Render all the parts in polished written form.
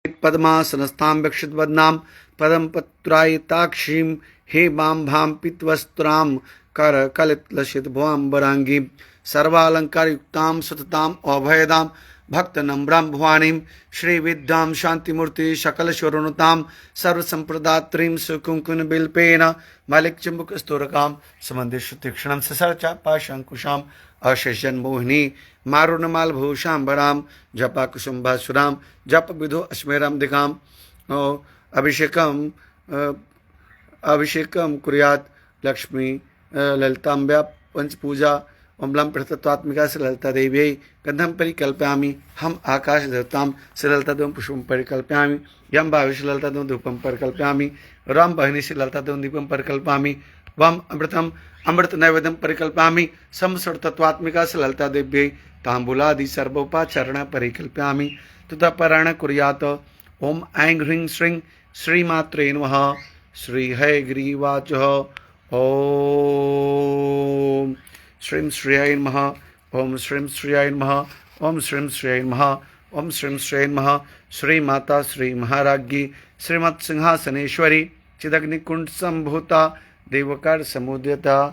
पद्मासनस्थां वीक्षितवदनां पदमपत्रायिताक्षीं हेमां भां पीतवस्त्रां करकलितलसितभुवाम्बराङ्गीं सर्वालङ्कारयुक्तां सतताम् अभयदां भक्तनम्रां भवानीं श्रीविद्यां शान्तिमूर्ति सकलशोरुनुतां सर्वसम्प्रदात्रीं सुकुङ्कुमबिल्पेन मालिकचुम्बकस्तूरकां समन्दिशतीक्ष्णं ससर्चा पाशाङ्कुशाम् अशेषन्मोहिनी मारुणमालभूषाम्बरां जपाकुसुम्भासुरां जप विधो अस्मेरां दिगां अभिषेकं कुर्यात् लक्ष्मी ललिताम्ब्या पंचपूजा अम्लां पृथत्वात्मिका श्री ललिता देव्यै गंधं परिकल्पयामि हम आकाश देवतां श्री ललिता देवं पुष्पं परिकल्पयामि यं भावे श्री ललिता देवं धूपं परिकल्पयामि राम बहिनी श्री ललिता देवं दीपं परिकल्पयामि वम अमृतम अमृत नैवेद्यं परिकल्पयामि समसर्वतत्वात्मिका श्री ललिता देव्यै ताम्बूलादि सर्वोपाचरण परिकल्पयामि तथा पारायण कुर्यात् ओम ऐं ह्रीं श्रीं श्रीमात्रे नमः श्री हयग्रीवाच ओम श्रीं श्रीयाय नमः ओम श्रीं श्रीयाय नमः ओम श्रीं श्रीयाय नमः ओम श्रीं श्रीयाय नमः श्री माता श्री महाराज्ञी श्रीमत् सिंहासनेश्वरी चिदग्निकुंड संभूता देवकार समुद्यता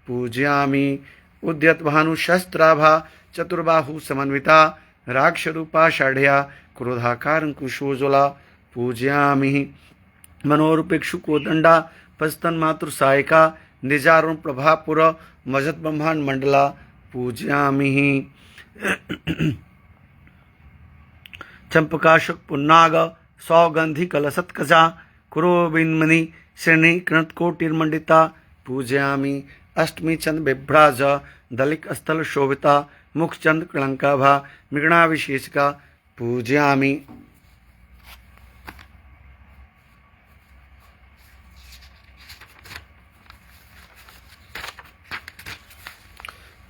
पूजयामि उद्यत भानुशस्त्राभा चतुर्बाहु समन्विता राक्षरूपा षाढ्या क्रोधाकारंकुशोज्वला पूजयामि मनोरूपेक्षुकोदंडा पस्तन मातृसायिका निजारुण प्रभापुर मजत ब्रह्मांड मंडला पूजयामि चंपकाशक पुन्नाग सौगंधि कलसत्कजा कुरोबिन्मणि श्रेणी कृणत्कोटिर्मंडिता पूजयामि अष्टमी चंद बिभ्राज दलिक स्थल शोभिता मुखचंद कलंकाभा मृगणा विशेषका पूजयामि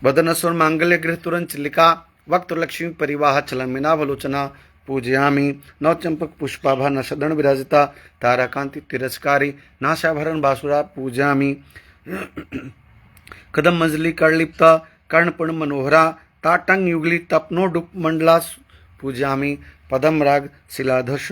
वदनसुर मांगल्य गृह तुरंत चिलिका वक्त लक्ष्मी परिवाह चलन मीनाभलोचना पूजयामि नवचंपक पुष्पाभा नशदण विराजिता ताराकांति तिरस्कारी नाशाभरण बासुरा पूजयामि कदम मंजली कर्लिप्ता कर्णपूर्ण मनोहरा ताटंग युगली तपनोडुप मंडला पूजयामि पदम राग शिलाधश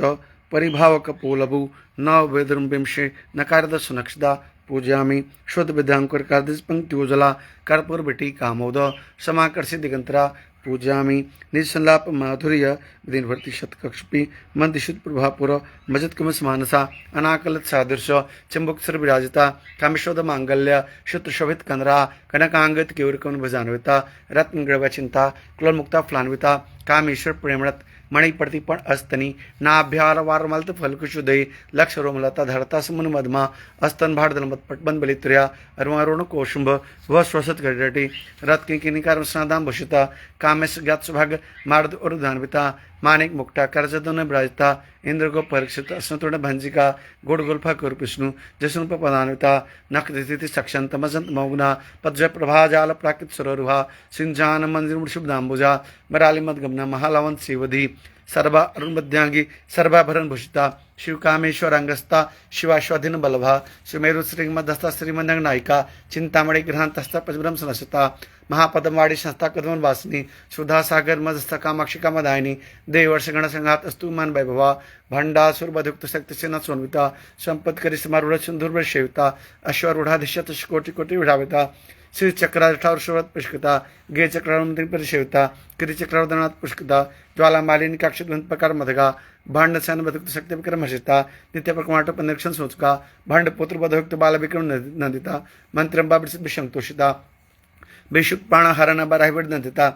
परिभावक पोलभु नव वेदुर्विंशे नकारदश नक्षदा पूजयामि शुद्ध विद्यांकुर कार्दिश पंक्तियोजला कर्पूर बिटी कामोद समाकर्षि दिगंतरा पूजयामि निसंलाप माधुर्य विदिनभर्ति शतकक्षपी मंदिशुद्ध प्रभापुर मजत कमस मानसा अनाकलित सादृश चंबुकसर विराजिता कामेश्वद मांगल्य शुद्ध शोभित कंदरा कनकांगत केवरकवन भजान्विता रत्न चिंता कुल मुक्ता फ्लान्विता कामेश्वर प्रेमरत मणिप्रतिपण अस्तनी नाभ्यार वारमलत फलकुशुदय लक्ष रोमलता धरता समन मदमा अस्तन भाड़ दलमत पटबन बलित्रिया अरुण कोशुंभ वह स्वसत गडटी रथ किंकिनिकार स्नादाम भूषिता कामेश ज्ञात सुभाग मार्द उर्धान्विता मानिक मुक्ता करजदन विराजिता इंद्रगो परीक्षित असनतुण भंजिका गुड़गुल्फा कुरुपिष्णु जसुनुप पदान्विता नखदिति सक्षंत मजंत मौगुना पद्य प्रभाजाल प्राकृत सरोरुहा सिंजान मंदिर शुभदाम्बुजा मराली मदगमना महालावंत शिवधि सर्वा अरुणबद्यांगी सर्वाभरण भूषिता शिवकामेश्वरांगस्ता शिवाश्वाधीन बलभा सुमेरु श्रीमदस्ता श्रीमंदंग नायिका चिंतामणि गृहांतस्था पजब्रह्म सनसता महापदमवाड़ी संस्था कदमन वासिनी सुधा सागर मदस्था कामाक्षी कामदायिनी देवर्ष गण संघात अस्तु मन वैभवा भंडासुर बधुक्त शक्ति सेना सोन्विता संपत करी समारूढ़ सिंधुर्भ सेविता अश्वरूढ़ाधिशत कोटि कोटि विधाविता श्री चक्राठावर्षवत पुष्कता गे चक्रावंती परिसेविता किरी चक्रावदनाथ पुष्कता ज्वाला मालिनी काक्षित प्रकार मधगा भांड सन बधुक्त शक्ति विक्रम हर्षिता नित्य प्रकुमाट निरीक्षण सोचका भांड पुत्र बधुक्त बाल विक्रम नंदिता मंत्रंबा विशंतोषिता बेशुक प्राण हरण बराहिवड नंदिता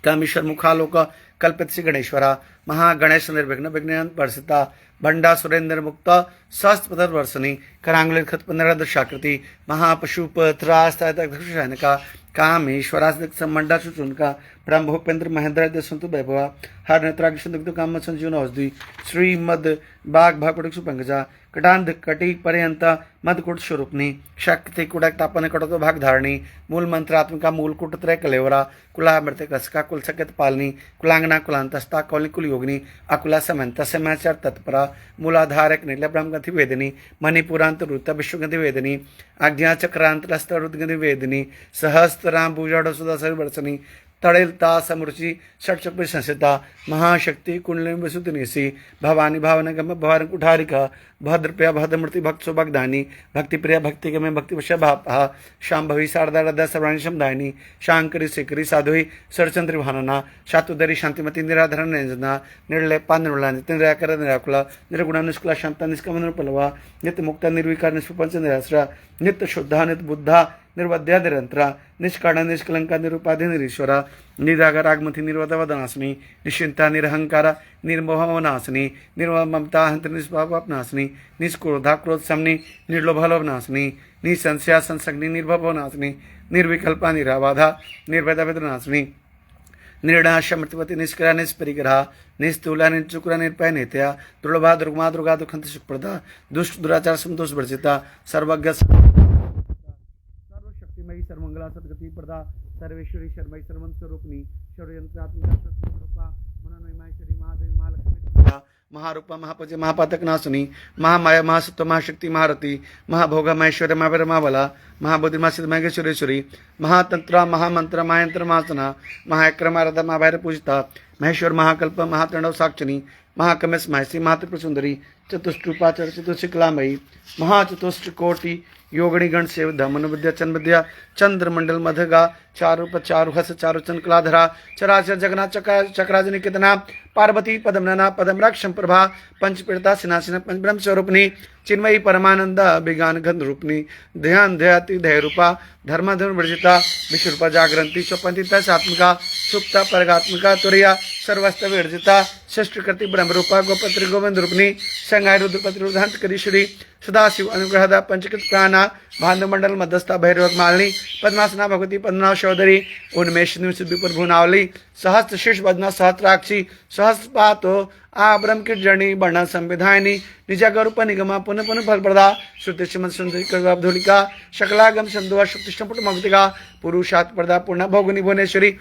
कामेश्वर मुखालोक कल्पित श्री गणेश्वरा महागणेश निर्विघ्न विघ्न वर्षिता भंडा सुरेंद्र मुक्त सहस्त्र वर्षनी करांगुलित खतपंद्रह दशाकृति महापशुपत्रास्तायका कामेश्वरास्तिक मंडा सुचुनका ब्रह्म भूपेंद्र महेंद्र दसंतु वैभवा हर नेत्राग्निशुद्ध काम संजीवन औषधि श्रीमद बाग भाकुट सुपंकजा कटांध कटी पर्यंत मदकुट स्वरूपनी शक्ति कुडक तापन कटतो भाग धारणी मूल मंत्रात्मिका मूल कुटत्रय कलेवरा कुला मृत कसका कुल सकत पालनी कुलांगना कुलांतस्ता कौलिक कुल योगिनी अकुला समंत समाचार तत्परा मूलाधारक नील ब्रह्मगंधि वेदिनी मणिपुरांत रुत विश्वगंधि वेदिनी आज्ञा चक्रांत लस्त रुद्गंधि वेदिनी सहस्त्राम भूजाड़ सुदा वर्षनी तड़ेलता समरुचि षट्चक्र संस्थिता महाशक्ति कुंडलिनी विसुतनिसी भवानी भावनगम भवान कुठारिका भद्रप्रिया भद्रमूर्ति भक्त सौभगदानी भक्ति प्रिया भक्ति गमे भक्ति वशा भापा शांभवी शारदा रदा सर्वाणी शमदायिनी शांकरी शेखरी साध्वी सरचंद्री भानना शातुदरी शांतिमती निराधर निरंजना निर्लेपा निर्मला नितिनराकर निराकुला निर्गुणा निष्कुला शांता निष्कम निरुपलवा नित्य मुक्ता निर्विकार निष्प्रपंच निराश्रा नित्य शुद्धा नित्य बुद्धा निर्वध्या निरंतरा निष्कारण निष्कलंका निरुपाधि निरीश्वरा निरागर आगमथी निर्वदवदनास्मि निश्चिंता निरहंकारा निर्मोहनास्नि निर्ममता हंत्र निष्पापनास्नि निष्क्रोधा क्रोध समनि निर्लोभलोभनास्नि निसंशया संसग्नि निर्भवनास्नि निर्विकल्पा निराबाधा निर्वेदा वेदनास्नि निर्णाशमृतवती निष्क्रिया निष्परिग्रहा निस्तूला निचुक्रा निर्पय नित्या दुर्लभा दुर्गमा दुर्गा दुखंत सुखप्रदा दुष्ट दुराचार संतोष वर्जिता सर्वज्ञ सर्वशक्तिमयी सर्वमंगला सद्गति प्रदा सर्वेश्वरी शर्मयी सर्वं स्वरूपिणी शौर्यंत्रात्मिका सत्स्वरूपा मनोन्मयेश्वरी महादेवी महालक्ष्मी महारूपा महापज महापातक नाशनी महामाया महासत्व महाशक्ति महारती महाभोगा महेश्वरी महावीर महाबला महाबुद्धि महासिद्ध महेश्वरेश्वरी महातंत्रा महामंत्र महायंत्र महासना महाक्रमारदा महाभैर पूजिता महेश्वर महाकल्प महातंडव साक्षिणी महाकमेश महसी महात्रिपुर सुंदरी चतुष्टूपा चतुशिकलामयी महाचतुष्टकोटि योगिनी गण सेवधा मनुविद्या चंद्रविद्या चंद्रमंडल मधगा चारु चारु हस चारु चंद्रकलाधरा चराचर जगन्नाथ चक्राजनी कितना पार्वती पदमनना पदम रक्षम प्रभा पंचपीड़ता सिनासिना पंचब्रह्म स्वरूपनी चिन्मयी परमानंद विज्ञान गंध रूपनी ध्यान ध्याति ध्यय रूपा धर्माधर्म वर्जिता विश्वरूपा जागरंती स्वपंथिता सात्मिका सुप्ता परगात्मिका तुरिया सर्वस्त्र विर्जिता षष्टकृति ब्रह्मरूपा गोपत्री गोविंद रूपनी संगाय रुद्रपति रुद्धांत करीश्वरी सदाशिव अनुग्रहदा पंचकृत प्राणा भानुमंडल मध्यस्था भैरव मालिनी पद्मासना भगवती पद्मनाभ चौधरी उन्मेष विपुल भुनावली सहस्त्र शीर्ष बदना सहस्त्राक्षी सहस्रपातो आब्रह्म की जर्णी वर्णा संविधायनी निजागरूप निगमा पुनः पुनः फलप्रदा श्रुति श्रीमद सुंदरिका शकलागम संधुआ शुक्तिष्टपुट मगतिका पुरुषात् प्रदा पूर्ण भोगुनी भुवनेश्वरी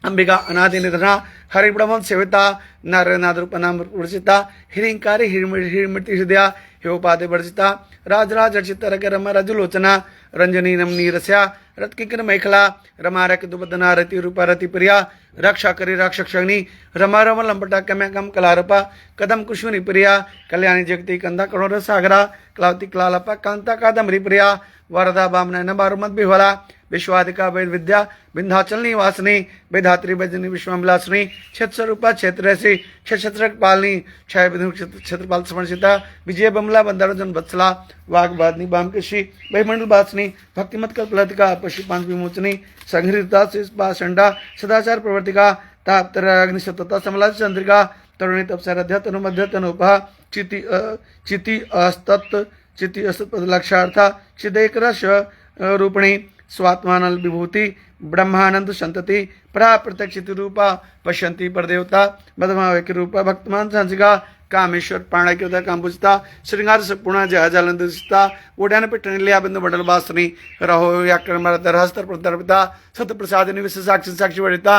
अंबिका अनादि निधना हरिब्रह्म सेविता नारायणाद्रूपनाम वर्जिता हिरिंकारी हिरमृति हृदया हेउपादे वर्जिता राजराज अर्चित रग रमा रजुलोचना रंजनी नमनी रस्या रत्किकर मैखला रमा रक दुबदना रति रूपा रति प्रिया रक्षा करी रक्षक्षणी रमा रम लंपटा कम्या कम कलारूपा कदम कुशुनी प्रिया कल्याणी जगती कंदा करोड़ सागरा क्लावती क्लालपा कांता कादम्बरी प्रिया वरदा बामना नबारुमत बिहला विश्वादिका वेद विद्या विंध्याचल निवासिनी वेधात्री वैजनी विश्वमलासिनी क्षेत्ररूपा क्षेत्रसी क्षेत्रक पालनी क्षय विधु क्षेत्रपाल समर्षिता विजय बमला बंदारजन वत्सला वाग्वादनी बामकेशी वैमंडल वासिनी भक्तिमत कल्पलतिका पशुपांच विमोचनी संहृता शिष्पा सदाचार प्रवर्तिका ताप्तरा अग्निशतता समला चंद्रिका तरुणी तपसाराध्या तनु मध्य तनुपा चिति अस्तत् चिति अस्तत् लक्षार्था चिदेकरश रूपिणी स्वात्मानल विभूति ब्रह्मानंद संतति परा प्रत्यक्षित रूपा पश्यंती परदेवता बदमावैक रूपा भक्तमान संसिका कामेश्वर प्राणैक्यता काम्बुजता श्रृंगार सपूर्णा जहाजालंदिता ओढ़ान पिटनिल्या बिंदु मंडल वासनी रहो याक्रमरतर हस्तर प्रदर्पिता सत प्रसादिनी विश्व साक्षी साक्षी वरिता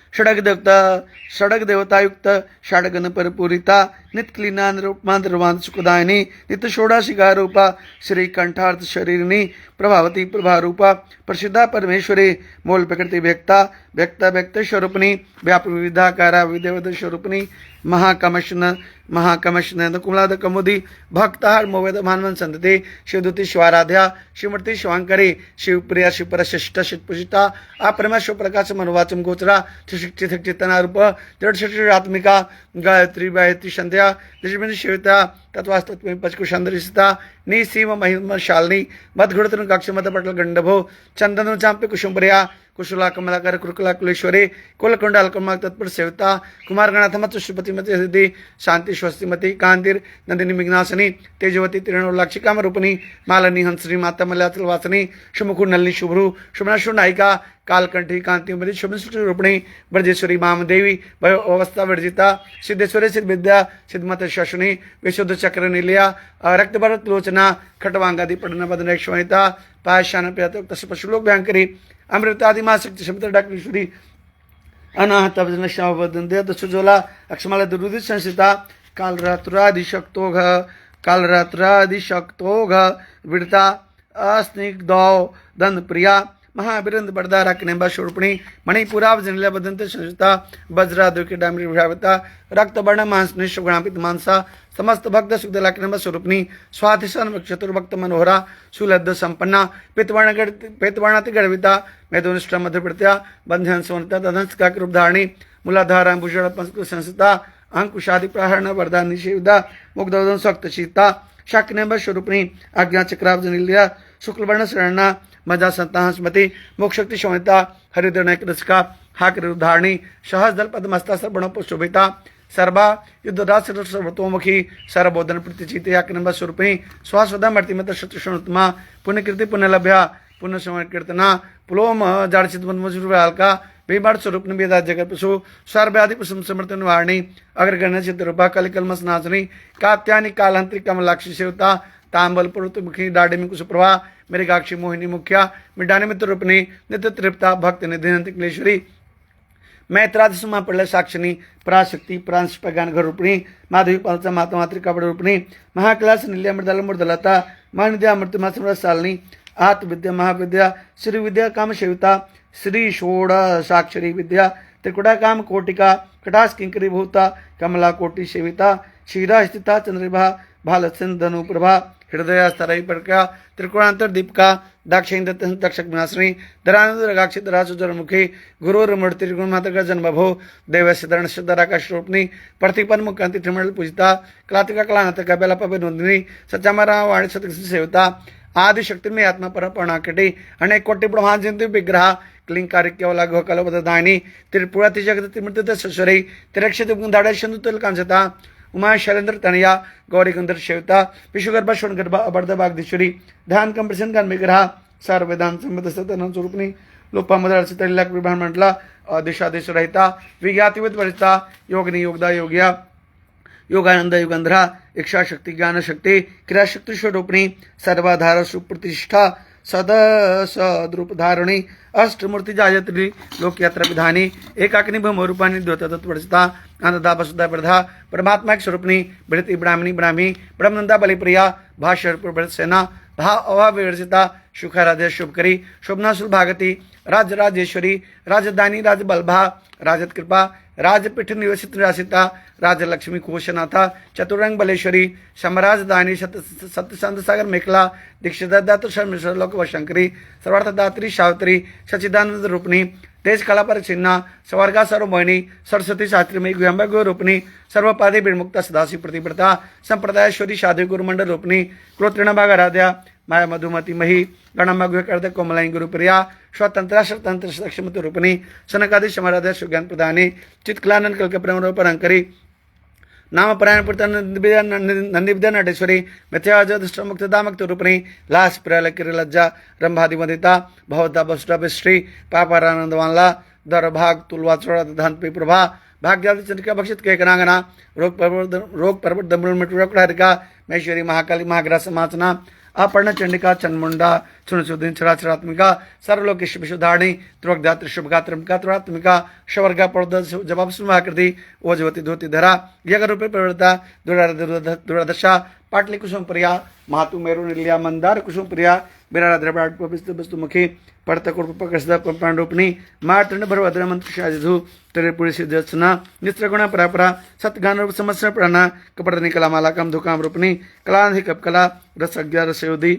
षडक देवतायुक्त षडगन परिपूरिता नित्यक्लीना निरूपमान सुखदायिनी नित्य षोडाशिका रूपा श्री कंठार्थ शरीरिणी प्रभावती प्रभा रूपा प्रसिद्धा परमेश्वरी मूल प्रकृति व्यक्ता व्यक्ता व्यक्त स्वरूपिणी व्याप विविधाकारा विदेवत स्वरूपिणी महाकमशन कुमलाद कमुदी भक्तार मोवेद मानवन संतति शिवदूति शिवाराध्या शिवमूर्ति शिवांकरी शिवप्रिया शिवपर शिष्ट शिवपूजिता अपरमेश्वर प्रकाश मनोवाचम गोचरा चितना रूप जड़शरीरात्मिका गायत्री गायत्री संध्या दिशबिंद शिवता तत्वास्तत्व पचकुशंदरिता निसीम महिमा शालिनी मदघुड़तन कक्ष मद पटल गंडभो चंदन चांपे कुशुम्बरिया कुशला कमलाकर कुरुकला कुलेश्वरी कुलकुंडल कमल तत्पर सेवता कुमार गणाथमत श्रीपतिमती सिद्धि शांति स्वस्तिमती कांतिर नंदिनी मिघ्नासनी तेजवती तिरणोलाक्षिका रूपनी मालिनी हंसनी माता मल्याचल वासनी शुमुखु नलनी शुभ्रु शुभनाशु नायिका कालकंठी कांति शुभ रूपणी ब्रजेश्वरी मामदेवी अवस्था वर्जिता सिद्धेश्वरी सिद्ध विद्या सिद्धमत शशुनी विशुद्ध चक्र निलया रक्त भरत लोचना खटवांगादि पढ़ना बदन क्षणिता पायशान प्रियत पशुलोक भयंकरी अमृतादि माँ शक्ति शब्द डाक्टरी अनाहत वदन सुजोला अक्षमाला दुरुदित संसिता कालरात्रादिशक्तोघ विड़ता अस्निग्धौ दंद प्रिया महाभिरंद बरदारा किनेम्बा स्वरूपिणी मणिपुराव जनिला बदंत संयुता वज्रादुके डामरी विभावता रक्त वर्ण मांस निश्चगुणापित मांसा समस्त भक्त सुखदला किनेम्बा स्वरूपिणी स्वातिशन चतुर्भक्त मनोहरा सुलब्ध संपन्ना पेतवर्णाति गर्विता मेधुनिष्ठ मध्यप्रत्या बंधन सुवर्णता दधंस का रूप धारणी मूलाधारा भूषण पंच संस्था अंकुशादि प्रहरण वरदान निषेधा मुग्धोदन सक्त शीता शाक्यनेम्ब स्वरूपिणी आज्ञा चक्राब्ज नीलिया शुक्लवर्ण शरणा मजा संतान स्मृति मोक्षक्ति शोणिता हरिद्र कृष्का हाक धारणी सहज दल पद्मस्ता सर्वण शोभिता सर्वा युद्ध राष्ट्र सर्वतोमुखी सर्वबोधन प्रतिचित याकनेम्ब स्वरूपिणी स्वास्वदा मर्तिमत शत्रुषणोत्तमा पुण्यकृति पुण्यलभ्या पुण्य श्रवण कीर्तना पुलोम जाड़चित हल्का बेबाड़ स्वरूप वेदा जगत पशु सर्व्याधि पुष्प समर्थ निवारणी अग्रगण्य चित्ररूपा कलिकलमस नाचनी कात्यानि कालांतरी कमलाक्षी सेवता तांबल पुरुतमुखी दाडिमी कुशप्रभा मेरे गाक्षी मोहिनी मुख्या मिडानी मित्र रूपिणी नित्य तृप्ता भक्त निधिनंत क्लेश्वरी मैत्रादिसुमा पड़ल साक्षिणी पराशक्ति प्रांश पगान घर रूपिणी माधवी पालचा माता मातृका बड़ रूपिणी महाकलास निल्या मृदल मुर्दलता महानिद्या मृत्युमा सम्राट सालिनी आत्मविद्या महाविद्या श्री विद्या काम सेविता श्री षोडशाक्षरी विद्या त्रिकुटा काम कोटिका कटास किंकरी भूता कमला कोटि सेविता क्षीरा स्थिता चंद्रिभा भालचंदनु प्रभा हृदय स्तरई प्रका त्रिकोणांतर दीपका दाक्षिण दक्षक विनाशिनी धरानुराक्षी धरासुजर मुखी गुरुर्मूर्ति त्रिगुण माता जन्मभो देवस्य धरण सिद्धराकाश रूपनी प्रतिपन मुकांति त्रिमंडल पूजिता कलातिका कलानत कबेला पबे नोंदिनी सच्चामरा वाणी सतकृष्ण सेवता आदि शक्ति में आत्मा पर पर्णाकटी अनेक कोटि ब्रह्मांड जंतु विग्रह क्लिंकारी केवला गोकलबदायनी त्रिपुरा जगत त्रिमूर्ति सश्वरी तिरक्षित गुंधाड़े शंदुतल कांचता उमा शैलेंद्र तनया गौरी गुंदर सेवता विश्वगर्भा शोणगर्भा अबर्ध बागधीश्वरी ध्यान कम प्रसन्न गान विग्रह सर्वेदान संबद्ध सतन स्वरूपनी लोपा मदर्शित लाख विभान मंडला दिशादेश रहता विज्ञातिविद परिता योगिनी योगदा योगिया योगानंद युगंधरा इच्छा शक्ति ज्ञान शक्ति क्रिया शक्ति स्वरूपिणी सर्वाधार सुप्रतिष्ठा सद सद्रूप धारणी अष्टमूर्ति जायत्री लोकयात्रा विधानी एकाकिनी भूमरूपानी द्योतत्वरचिता आनंदा वसुधा प्रधा परमात्मा एक स्वरूपिणी बृहति ब्राह्मणी ब्राह्मी ब्रह्मनंदा बलिप्रिया भाष्य सेना भा अभाविता शुखाराध्य शुभकरी शोभनासुर भागती राजराजेश्वरी राजधानी राजबल्भा राजत कृपा राजपीठ निवसित निवासिता राजलक्ष्मी कोशनाथा चतुरंग बलेश्वरी समराजदानी सत्यसंत सागर मेखला दीक्षित शर्मेश्वर लोक शंकरी सर्वार्थदात्री सावित्री सचिदानंद रूपणी तेज कला पर चिन्हा स्वर्गा सर्वमोहिनी सरस्वती शास्त्री गुहंबा गो रूपणी सर्वपादे बिर्मुक्ता सदाशी प्रतिव्रता संप्रदायश्वरी साधु गुरुमंडल रूपणी क्रोत्रिणभाग आराध्या माया मधुमती मही गणमा गुहकर्द कोमलाई गुरुप्रिया स्वतंत्र स्वतंत्र सक्षमत रूपणी सनकादि समाराध्या सुज्ञान प्रदानी चित्कलानंद कल्कप्रम परंकरी नाम परायण पुरतन नंदिविद्या नटेश्वरी मिथ्याजमुक्तदामुक्त रूपणी लास प्रल किरलज्जा रंभादिमदिता भवता बसुश्री पापारानंदवानला दर भाग तुलवा चोड़ा धानपी प्रभा भाग्यादि चंद्रिका भक्षित के कनांगना रोग पर्वत दमृका महेश्वरी महाकाली महाग्रह समाचना अपर्ण चंडिका चंडमुंडा सुनसुदीन चराचरात्मिका सर्वलोकेश विशुधारणी त्रोगदात्र शुभगा त्रिमका त्रित्मिका शवर्गा पर्द जवाब सुमाकृति ओजवती धोती धरा यज्ञ रूपे प्रवृत्ता दुरादशा पाटली कुसुम प्रिया मातु मेरु निल्या मंदार कुसुम प्रिया बिराड़ा द्रविड़ वस्तु मुखी पड़तकुर्पकरूपिणी मातृण भरभद्र मंत्र शाजु त्रिपुरी सिद्धना निस्त्रगुण परापरा सत्गान रूप समस्या प्रणा कपट निकला मालाकम धुकाम रूपिणी कलाधि कपकला रसज्ञा रसयोधि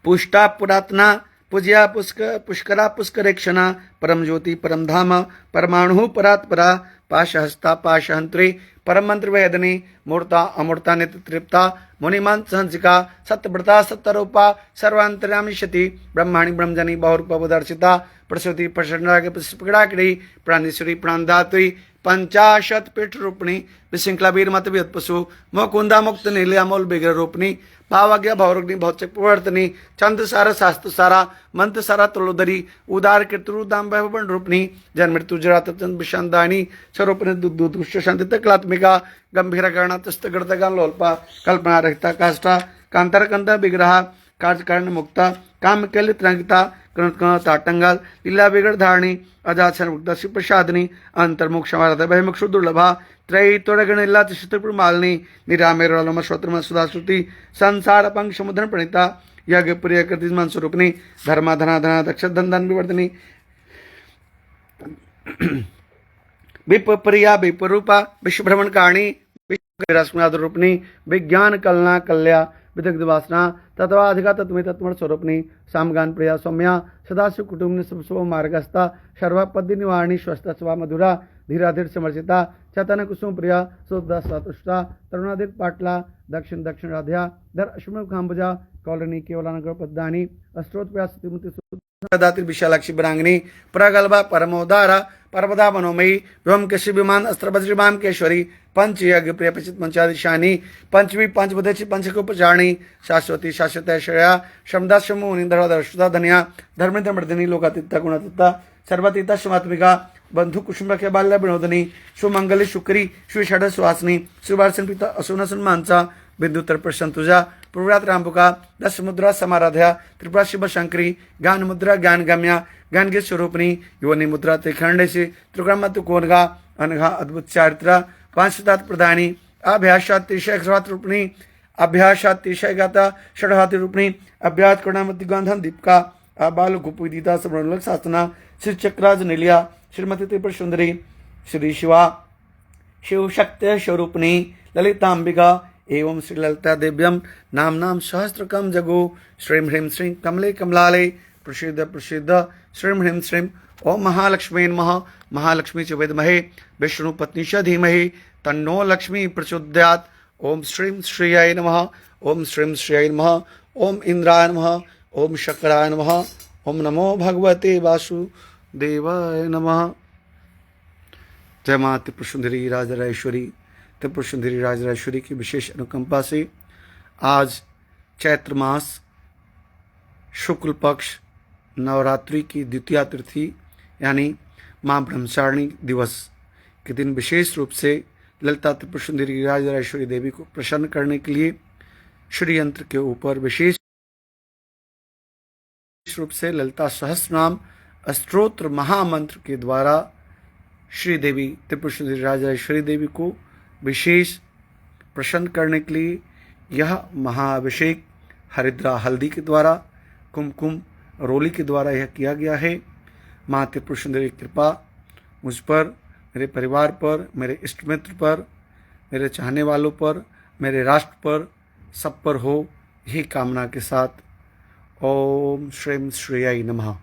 पुष्टा पुरातना पूज्या पुष्करा पुष्करेक्षणा परम ज्योति परम धाम परमाणु परात्परा पाशहस्ता पाशहंत्री परम मंत्र वेदनी मूर्ता अमूर्ता नित्य तृप्ता मुनिमान सहंसिका सत्यव्रता सत्यरूपा सर्वांतर्यामी शति ब्रह्माणी ब्रह्मजनी बहुरूपदर्शिता प्रसूति प्रसन्नागिड़ी प्राणेश्वरी प्राणधात्री पंचाशत पीठ रूपिणी विशृंखला वीर मत पशु मुकुंदा मुक्त नीलियामूल बिग्र रूपिणी भावज्ञ भवरुग्नि भौचक प्रवर्तनी चंद्र सारा शास्त्र सारा मंत्र सारा तुलोदरी उदार कीर्तुदाम भवन रूपिणी जन्म मृत्यु जरात विषादानी स्वरूपिणी दुष्ट शांति कलात्मिका गंभीर गणा तस्त गणतगा लोल्पा कल्पना रहिता काष्ठा कांतर कंत विग्रह कार्यकारण मुक्ता काम कलित रंगिता ताटंगाल लीला बिगड़ धारणी अजाचर मुक्ता प्रसादनी अंतर्मुख क्षमारथ भयमुख दुर्लभा त्रयी तोड़गणिल्ला चित्रपुर मालिनी निरामेर श्रोत्र सुधाश्रुति संसार पंख समुद्र प्रणीता यज्ञ प्रिय कृतिमान स्वरूपनी धर्मा धना धना दक्ष धन धन विवर्धनी विप प्रिया विपरूपा विश्वभ्रमण कारणी विश्वरूपनी विज्ञान कलना कल्या विदग्ध वासना तत्वाधिका तत्व तत्व स्वरूपनी सामगान प्रिया सौम्या सदाशिव कुटुंब स्व मार्गस्था सर्वपद्य निवारणी स्वस्थ स्वा मधुरा धीराधीर समर्चिता चतन कुसुम प्रिया सुदा सतुष्टा तरुणाधिक पाटला दक्षिण दक्षिण राध्या दर अश्वम खांबुजा कॉलोनी केवलानगर पद्दानी अस्त्रोत्प्यास्तिमुति विशालाक्षी बरांगनी प्रगल्भा परमोदारा परमदा मनोमयी व्योम केशी विमान अस्त्र वज्रिमाम केश्वरी पंच यज्ञ प्रिय पचित पंचादिशानी पंचवी पंचबुधेची पंचकोपचारिणी शाश्वती शाश्वत ऐश्वर्या शमदा शमो निंदर शुदा धनिया धर्मेंद्र मर्दिनी लोकातीता गुणातीता सर्वातीता शिवात्मिका बंधु कुसुम के बाल्य विनोदनी सुमंगली शुक्री श्री षड सुहासनी सुभाषन पिता असुनसन मानसा बिंदु प्रसन्न तुजा पूर्वात रामबुका दस मुद्रा समाराध्या त्रिपुरा शिव शंकरी ज्ञान मुद्रा ज्ञान गम्या ज्ञान के स्वरूपनी योनि मुद्रा त्रिखंडे से त्रिक्रमत कोनगा अनघा अद्भुत चारित्रा पांचतात प्रधानी अभ्यासातिशय रूपणी अभ्यासातिशय गाता षडहाति रूपणी अभ्यास कर्णामति गांधन दीपका अबाल गुपुदीता समरण शासना श्री चक्राज निलिया श्रीमती त्रिपुर सुंदरी श्री शिवा शिव शक्ति स्वरूपणी ललितांबिका एवं श्री ललिता देव्यम नाम नाम सहस्त्रकम जगो श्रीं ह्रीं श्रीं कमले कमलाले प्रसिद्ध प्रसिद्ध श्रीं ह्रीं श्रीं ओम महालक्ष्मी नमः महालक्ष्मी च विद्महे विष्णु पत्नी च धीमहि तन्नो लक्ष्मी प्रचोदयात् ओम श्रीं श्रियाय नमः ओम श्रीं श्रियाय नमः ओम इंद्राय नमः ओम शक्राय नमः ओम नमो भगवते वासुदेवाय नमः। जय मां त्रिपुर सुंदरी राजराजेश्वरी त्रिपुर सुंदरी राजराजेश्वरी की विशेष अनुकंपा से आज चैत्र मास शुक्ल पक्ष नवरात्रि की द्वितीय तिथि यानी मां ब्रह्मचारिणी दिवस के दिन विशेष रूप से ललिता त्रिपुर सुंदरी राजराजेश्वरी देवी को प्रसन्न करने के लिए श्री यंत्र के ऊपर विशेष रूप से ललिता सहस्रनाम स्तोत्र महामंत्र के द्वारा श्री देवी त्रिपुर सुंदरी राजराजेश्वरी देवी को विशेष प्रसन्न करने के लिए यह महाअभिषेक हरिद्रा हल्दी के द्वारा कुमकुम रोली के द्वारा यह किया गया है। माँ त्रिपुर सुंदरी की कृपा मुझ पर, मेरे परिवार पर, मेरे इष्ट मित्र पर, मेरे चाहने वालों पर, मेरे राष्ट्र पर, सब पर हो, यही कामना के साथ ओम श्रीं श्रेयाय नमः।